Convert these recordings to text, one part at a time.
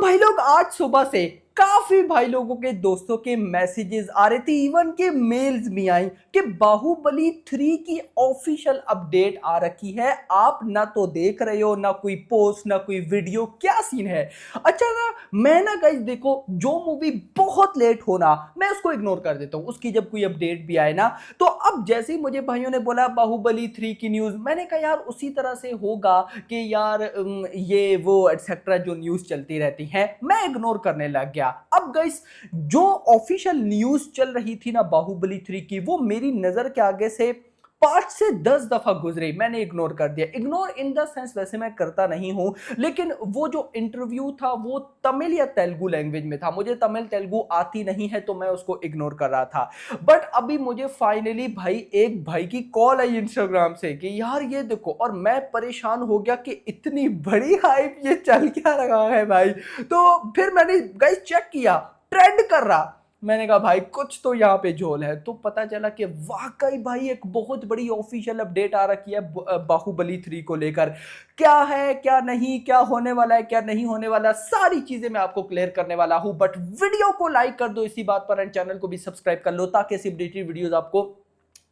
भाई लोग आज सुबह से काफी भाई लोगों के दोस्तों के मैसेजेस आ रहे थे, इवन के मेल्स भी आई कि बाहुबली 3 की ऑफिशियल अपडेट आ रखी है। आप ना तो देख रहे हो, ना कोई पोस्ट ना कोई वीडियो, क्या सीन है। अच्छा ना, मैं ना गाइस देखो, जो मूवी बहुत लेट होना मैं उसको इग्नोर कर देता हूँ, उसकी जब कोई अपडेट भी आए ना। तो अब जैसे ही मुझे भाइयों ने बोला बाहुबली 3 की न्यूज, मैंने कहा यार उसी तरह से होगा कि यार ये वो एटसेट्रा जो न्यूज चलती रहती हैं, मैं इग्नोर करने लग गया। अब गाइस, जो ऑफिशियल न्यूज चल रही थी ना बाहुबली 3 की, वो मेरी नजर के आगे से 5 से 10 दफा गुजरी, मैंने इग्नोर कर दिया। इग्नोर इन द सेंस वैसे मैं करता नहीं हूं, लेकिन वो जो इंटरव्यू था वो तमिल या तेलुगु लैंग्वेज में था, मुझे तमिल तेलुगु आती नहीं है तो मैं उसको इग्नोर कर रहा था। बट अभी मुझे फाइनली भाई एक भाई की कॉल आई इंस्टाग्राम से कि यार ये देखो, और मैं परेशान हो गया कि इतनी बड़ी हाइप ये चल क्या रहा है भाई। तो फिर मैंने गाइस चेक किया, ट्रेंड कर रहा। मैंने कहा भाई कुछ तो यहाँ पे झोल है। तो पता चला कि वाकई भाई एक बहुत बड़ी ऑफिशियल अपडेट आ रखी है बाहुबली 3 को लेकर। क्या है क्या नहीं, क्या होने वाला है क्या नहीं होने वाला, सारी चीजें मैं आपको क्लियर करने वाला हूं। बट वीडियो को लाइक कर दो इसी बात पर, एंड चैनल को भी सब्सक्राइब कर लो ताकि ऐसी अपडेटेड वीडियोस आपको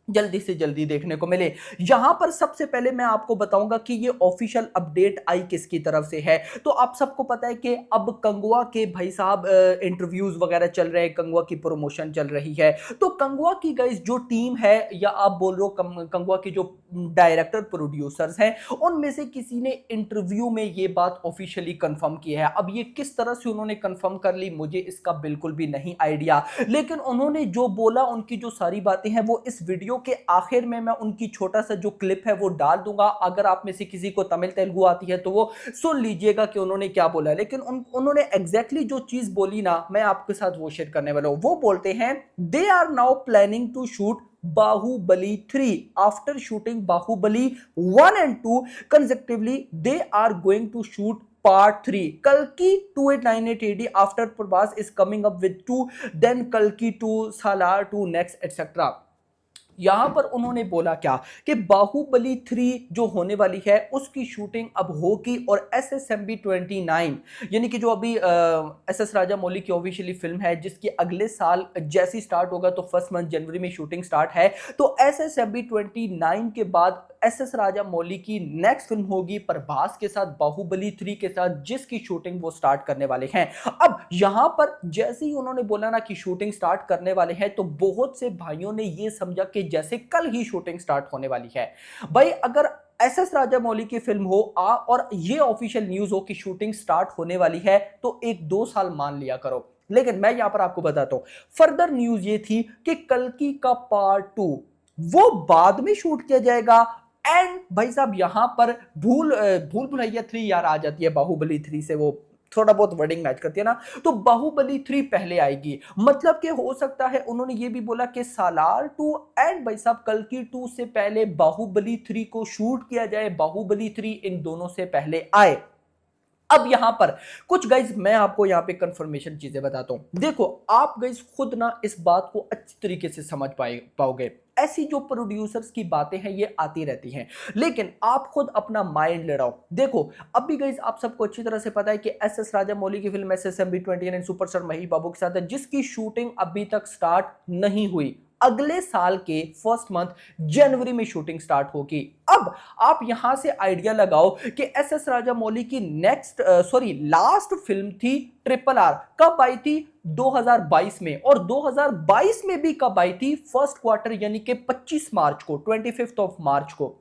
जल्दी से जल्दी देखने को मिले। यहां पर सबसे पहले मैं आपको बताऊंगा कि ये ऑफिशियल अपडेट आई किसकी तरफ से है। तो आप सबको पता है कि अब कंगुआ के भाई साहब इंटरव्यूज वगैरह चल रहे हैं, कंगुआ की प्रमोशन चल रही है। तो कंगुआ की गाइस जो टीम है, या आप बोल रहे हो कंगुआ के जो डायरेक्टर प्रोड्यूसर्स हैं, उनमें से किसी ने इंटरव्यू में ये बात ऑफिशियली कंफर्म की है। अब ये किस तरह से उन्होंने कंफर्म कर ली मुझे इसका बिल्कुल भी नहीं आइडिया, लेकिन उन्होंने जो बोला, उनकी जो सारी बातें हैं वो इस वीडियो के आखिर में मैं उनकी छोटा सा जो क्लिप है वो डाल दूंगा। अगर आप में से किसी को तमिल तेलुगु आती है तो वो सुन लीजिएगा कि उन्होंने क्या बोला। लेकिन उन्होंने एग्जैक्टली जो चीज बोली ना, मैं आपके साथ वो शेयर करने वाला हूं। वो बोलते हैं they are now planning to shoot Baahubali 3 after shooting Baahubali 1 and 2 consecutively. They are going to shoot part 3. Kalki 2898 AD after Prabhas is coming up with 2, then Kalki 2, Salar 2 next, etc. यहां पर उन्होंने बोला क्या कि बाहुबली 3 जो होने वाली है उसकी शूटिंग अब होगी, और SSMB 29 यानी कि जो अभी SS राजा मौली की ऑफिशियली फिल्म है, जिसकी अगले साल जैसी स्टार्ट होगा तो फर्स्ट मंथ जनवरी में शूटिंग स्टार्ट है। तो SSMB 29 के बाद SS राजा मौली की नेक्स्ट फिल्म होगी प्रभास के साथ, बाहुबली 3 के साथ, जिसकी शूटिंग वो स्टार्ट करने वाले हैं। अब यहां पर जैसे ही उन्होंने बोला ना कि शूटिंग स्टार्ट करने वाले हैं, तो बहुत से भाइयों ने ये समझा कि जैसे कल ही शूटिंग स्टार्ट होने वाली है। भाई अगर SS राजा मौली की फिल्म हो और ये ऑफिशियल न्यूज हो कि शूटिंग स्टार्ट होने वाली है, तो 1-2 साल मान लिया करो। लेकिन मैं यहां पर आपको बताता हूं, फर्दर न्यूज ये थी कि कल्कि का पार्ट 2 वो बाद में शूट किया जाएगा। एंड भाई साहब यहां पर भूल भुलैया 3 यार आ जाती है बाहुबली 3 से, वो थोड़ा बहुत वर्डिंग मैच करती है ना। तो बाहुबली 3 पहले आएगी, मतलब कि हो सकता है उन्होंने ये भी बोला कि सालार 2 एंड भाई साहब कल्कि 2 से पहले बाहुबली 3 को शूट किया जाए, बाहुबली 3 इन दोनों से पहले आए। अब यहां पर कुछ गाइज मैं आपको यहां पे कंफर्मेशन चीजें बताता हूं। देखो आप गाइज खुद ना इस बात को अच्छी तरीके से समझ पाओगे। ऐसी जो प्रोड्यूसर्स की बातें हैं ये आती रहती हैं, लेकिन आप खुद अपना माइंड लड़ाओ। देखो अभी गाइज आप सबको अच्छी तरह से पता है कि SS राजा मौली की फिल्म SSMB 29 सुपरस्टार महेश बाबू के साथ है, जिसकी शूटिंग अभी तक स्टार्ट नहीं हुई। अगले साल के फर्स्ट मंथ जनवरी में शूटिंग स्टार्ट होगी। अब आप यहां से आइडिया लगाओ कि SS राजा मौली की लास्ट फिल्म थी RRR, कब आई थी 2022 में, और 2022 में भी कब आई थी, फर्स्ट क्वार्टर यानी कि 25 मार्च को, 25 मार्च को,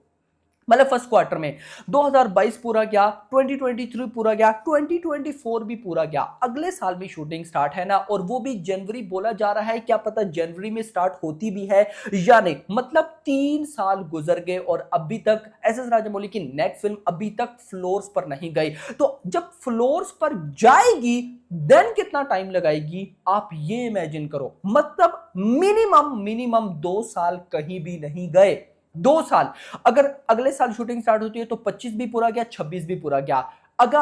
मतलब फर्स्ट क्वार्टर में। 2022 पूरा गया, 2023 पूरा गया, 2024 भी पूरा गया, अगले साल भी शूटिंग स्टार्ट है ना, और वो भी जनवरी बोला जा रहा है। क्या पता जनवरी में स्टार्ट होती भी है या नहीं। मतलब 3 साल गुजर गए और अभी तक SS राजामौली की नेक्स्ट फिल्म अभी तक फ्लोर्स पर नहीं गई। तो जब फ्लोर्स पर जाएगी देन कितना टाइम लगाएगी आप ये इमेजिन करो। मतलब मिनिमम 2 साल कहीं भी नहीं गए। 2 साल, अगर अगले साल शूटिंग स्टार्ट होती है तो 25 भी पूरा गया, 26 भी पूरा गया। अगर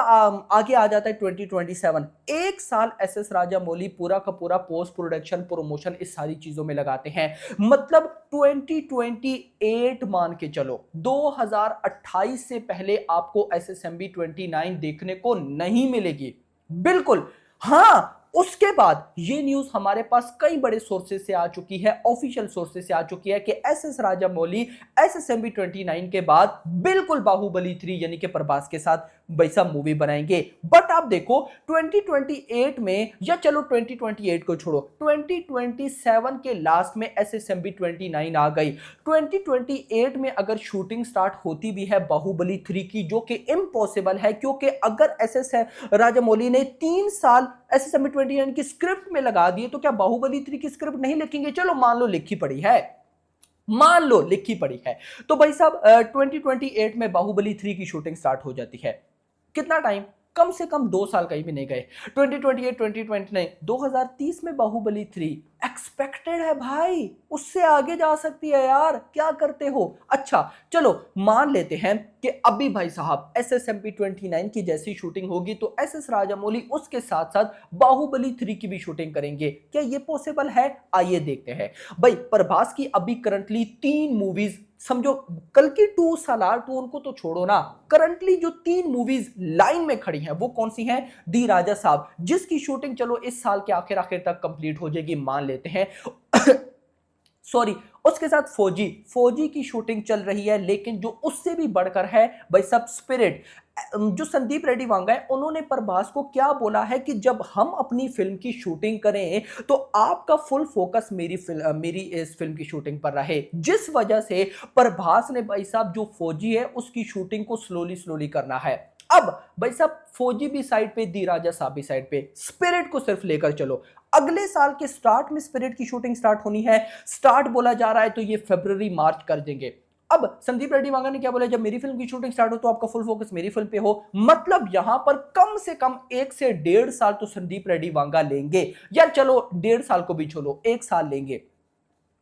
आगे आ जाता है 2027, 1 साल SS राजा मौली पूरा का पूरा पोस्ट प्रोडक्शन प्रमोशन इस सारी चीजों में लगाते हैं। मतलब 2028 मान के चलो, 2028 से पहले आपको SSMB 29 देखने को नहीं मिलेगी। बिल्कुल। हाँ, उसके बाद ये न्यूज हमारे पास कई बड़े सोर्सेज से आ चुकी है, ऑफिशियल सोर्सेज से आ चुकी है कि एसएस राजामौली एसएसएमबी 29 के बाद बिल्कुल बाहुबली 3 यानी कि प्रभास के साथ वैसा मूवी बनाएंगे। बट आप देखो 2028 में, या चलो 2028 को छोड़ो, 2027 के लास्ट में एसएसएमबी 29 आ गई। 2028 में अगर शूटिंग स्टार्ट होती भी है बाहुबली 3 की, जो कि इम्पॉसिबल है, क्योंकि अगर एसएस राजामौली ने 3 साल एसएसएमबी 29 की स्क्रिप्ट में लगा दिए तो क्या बाहुबली 3 की स्क्रिप्ट नहीं लिखेंगे? चलो मान लो लिखी पड़ी है, मान लो लिखी पड़ी है, तो भाई साहब 2028 में बाहुबली 3 की शूटिंग स्टार्ट हो जाती है। कितना टाइम? कम से कम 2 साल कहीं भी नहीं गए। 2028 2020 नहीं, 2030 में बाहुबली 3 एक्सपेक्टेड है भाई, उससे आगे जा सकती है यार, क्या करते हो? अच्छा चलो मान लेते हैं कि अभी भाई साहब एसएसएमपी 29 की जैसी शूटिंग होगी तो एसएस राजामौली उसके साथ साथ बाहुबली 3 की भी शूटिंग करेंगे। क्या ये पॉसिबल है? आइए देखते हैं। भाई प्रभास की अभी करंटली 3 मूवीज समझो, कल की 2, सालार 2 उनको तो छोड़ो ना, करंटली जो 3 मूवीज लाइन में खड़ी हैं वो कौन सी हैं? दी राजा साहब, जिसकी शूटिंग चलो इस साल के आखिर आखिर तक कंप्लीट हो जाएगी मान लेते हैं। सॉरी, उसके साथ फौजी, फौजी की शूटिंग चल रही है, लेकिन जो उससे भी बढ़कर है भाई सब स्पिरिट। जो संदीप रेड्डी वांगा है, उन्होंने प्रभास को क्या बोला है कि जब हम अपनी फिल्म की शूटिंग करें तो आपका फुल फोकस मेरी इस फिल्म की शूटिंग पर रहे, जिस वजह से प्रभास ने भाई साहब जो फौजी है उसकी शूटिंग को स्लोली स्लोली करना है। अब भाई साहब फौजी भी साइड पे, दी राजा साहब भी साइड पे, स्पिरिट को सिर्फ लेकर चलो। अगले साल के स्टार्ट में स्पिरिट की शूटिंग स्टार्ट होनी है, स्टार्ट बोला जा रहा है तो ये फरवरी मार्च कर देंगे। अब संदीप रेड्डी वांगा ने क्या बोला, जब मेरी फिल्म की शूटिंग स्टार्ट हो तो आपका फुल फोकस मेरी फिल्म पे हो, मतलब यहां पर कम से कम 1 से 1.5 साल तो संदीप रेड्डी वांगा लेंगे, या चलो 1.5 साल को भी छोड़ो 1 साल लेंगे।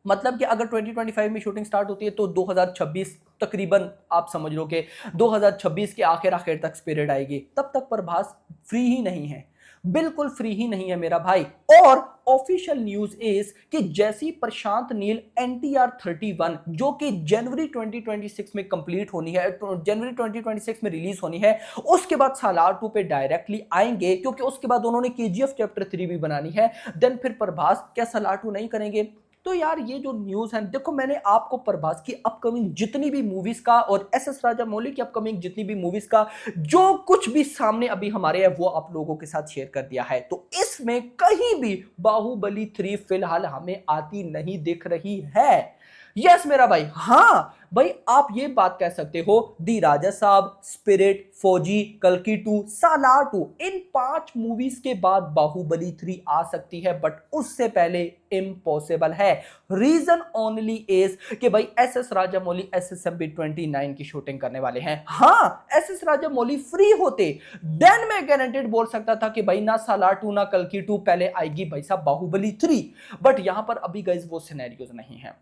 मतलब कि अगर 2025 में शूटिंग स्टार्ट होती है तो 2026 तकरीबन आप समझ लो कि 2026 के आखिर आखिर तक स्पिरिट आएगी, तब तक प्रभास फ्री ही नहीं है, बिल्कुल फ्री ही नहीं है मेरा भाई। और ऑफिशियल न्यूज इज कि जैसी प्रशांत नील एनटीआर 31 जो कि जनवरी 2026 में कंप्लीट होनी है, जनवरी 2026 में रिलीज होनी है, उसके बाद सालार 2 पे डायरेक्टली आएंगे, क्योंकि उसके बाद उन्होंने केजीएफ चैप्टर 3 भी बनानी है, देन फिर प्रभास क्या सालार 2 नहीं करेंगे? तो यार ये जो न्यूज है, देखो मैंने आपको प्रभास की अपकमिंग जितनी भी मूवीज का और एसएस राजामौली की अपकमिंग जितनी भी मूवीज का जो कुछ भी सामने अभी हमारे है वो आप लोगों के साथ शेयर कर दिया है, तो इसमें कहीं भी बाहुबली 3 फिलहाल हमें आती नहीं दिख रही है। यस मेरा भाई, हाँ भाई आप ये बात कह सकते हो, दी राजा साहब, स्पिरिट, फौजी, कल्कि 2, सालार 2, इन 5 मूवीज के बाद बाहुबली 3 आ सकती है, बट उससे पहले इम्पॉसिबल है। रीजन ओनली इज कि भाई एसएस राजामौली एसएसएमबी 29 की शूटिंग करने वाले हैं। हाँ, एसएस राजामौली फ्री होते देन मैं गारंटेड बोल सकता था कि भाई ना सालार 2 ना कल्कि 2, पहले आएगी भाई साहब बाहुबली 3, बट यहां पर अभी गाइस वो सिनेरियोज नहीं है।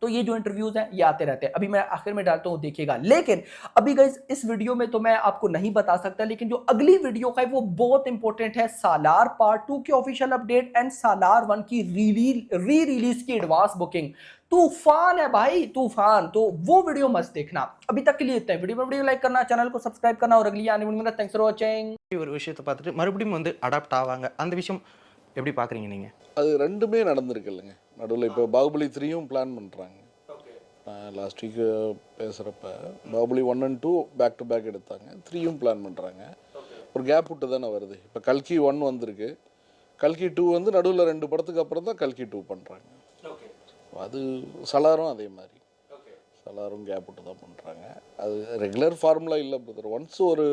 तो ये जो इंटरव्यूज हैं ये आते रहते हैं, अभी मैं आखिर में डालता हूं देखिएगा। लेकिन अभी गाइस इस वीडियो में तो मैं आपको नहीं बता सकता, लेकिन जो अगली वीडियो का है वो बहुत इंपॉर्टेंट है, सालार पार्ट 2 की ऑफिशियल अपडेट एंड सालार 1 की री रिलीज की एडवांस बुकिंग। तूफान है भाई, तूफान। तो वो वीडियो मस्त देखना। अभी तक के लिए इतना है, वीडियो लाइक करना, चैनल को सब्सक्राइब करना, और अगली आने वाली थैंक्स फॉर वाचिंग। ஒரு விஷயத்தை பார்த்துட்டு மறுபடியும் வந்து அடாப்ட் ஆவாங்க, அந்த விஷயம் எப்படி பார்க்குறீங்க நீங்கள்? அது ரெண்டுமே நடந்திருக்கு இல்லைங்க நடுவில். இப்போ பாகுபலி 3யும் பிளான் பண்ணுறாங்க. லாஸ்ட் வீக் பேசுகிறப்ப Baahubali 1 and 2 back to back எடுத்தாங்க, 3யும் பிளான் பண்ணுறாங்க. ஒரு கேப் விட்டு தானே வருது. இப்போ கல்கி 1 வந்திருக்கு, கல்கி 2 வந்து நடுவில் 2 படத்துக்கு அப்புறம் தான் கல்கி 2 பண்ணுறாங்க. அது சலாரும் அதே மாதிரி, சலாரும் கேப் விட்டு தான் பண்ணுறாங்க. அது ரெகுலர் ஃபார்முலா இல்லை பிரதர். ஒன்ஸ் ஒரு